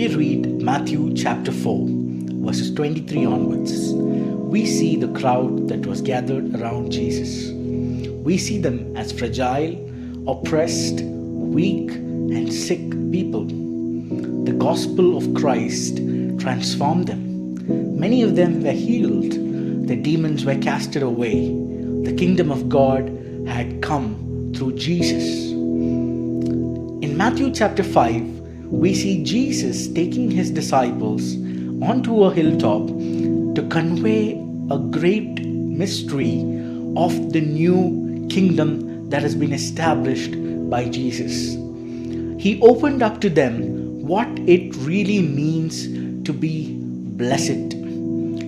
we read Matthew chapter 4, verses 23 onwards, we see the crowd that was gathered around Jesus. We see them as fragile, oppressed, weak, and sick people. The gospel of Christ transformed them. Many of them were healed. The demons were casted away. The kingdom of God had come through Jesus. In Matthew chapter 5, we see Jesus taking his disciples onto a hilltop to convey a great mystery of the new kingdom that has been established by Jesus. He opened up to them what it really means to be blessed.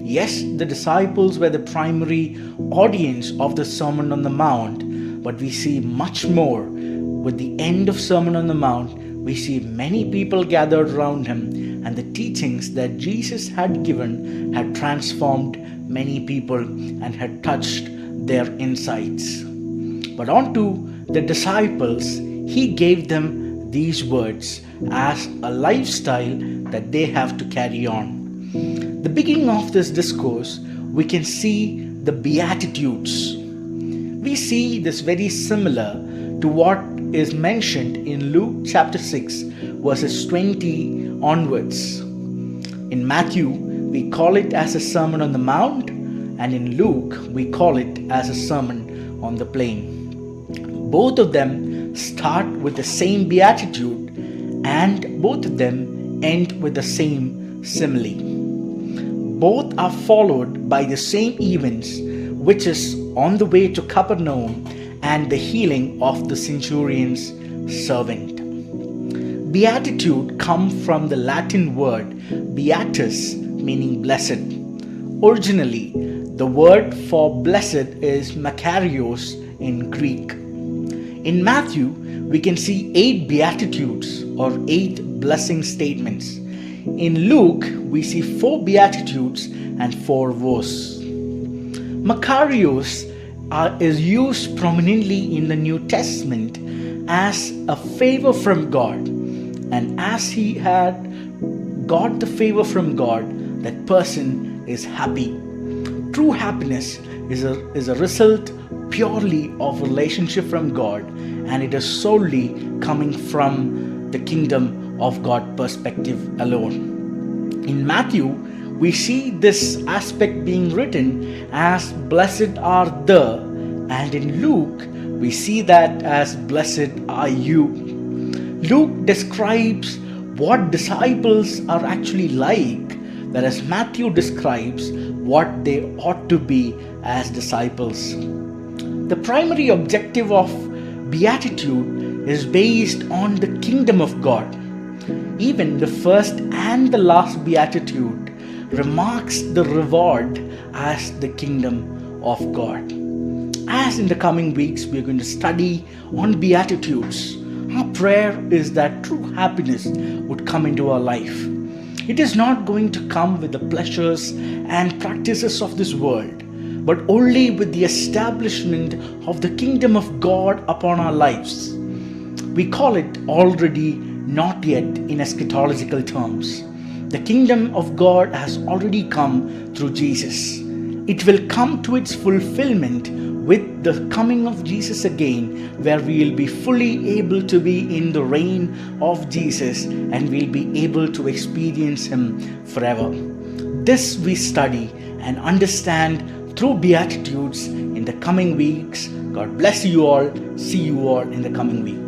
Yes, the disciples were the primary audience of the Sermon on the Mount, but we see much more. With the end of Sermon on the Mount, we see many people gathered around him, and the teachings that Jesus had given had transformed many people and had touched their insights. But unto the disciples, he gave them these words as a lifestyle that they have to carry on. The beginning of this discourse, we can see the Beatitudes. We see this very similar to what is mentioned in Luke chapter 6, verses 20 onwards. In Matthew, we call it as a Sermon on the Mount, and in Luke, we call it as a Sermon on the Plain. Both of them start with the same beatitude, and both of them end with the same simile. Both are followed by the same events, which is on the way to Capernaum and the healing of the centurion's servant. Beatitude comes from the Latin word beatus, meaning blessed. Originally, the word for blessed is makarios in Greek. In Matthew, we can see 8 beatitudes or 8 blessing statements. In Luke, we see 4 beatitudes and 4 woes. Makarios is used prominently in the New Testament as a favor from God. And as he had got the favor from God, that person is happy. True happiness is a result purely of relationship from God, and it is solely coming from the kingdom of God perspective alone. In Matthew, we see this aspect being written as blessed are the, and in Luke, we see that as blessed are you. Luke describes what disciples are actually like, whereas Matthew describes what they ought to be as disciples. The primary objective of Beatitude is based on the kingdom of God. Even the first and the last Beatitude remarks the reward as the kingdom of God. As in the coming weeks we are going to study on Beatitudes, our prayer is that true happiness would come into our life. It is not going to come with the pleasures and practices of this world, but only with the establishment of the kingdom of God upon our lives. We call it already not yet in eschatological terms. The kingdom of God has already come through Jesus. It will come to its fulfillment with the coming of Jesus again, where we will be fully able to be in the reign of Jesus and we'll be able to experience him forever. This we study and understand through Beatitudes in the coming weeks. God bless you all. See you all in the coming week.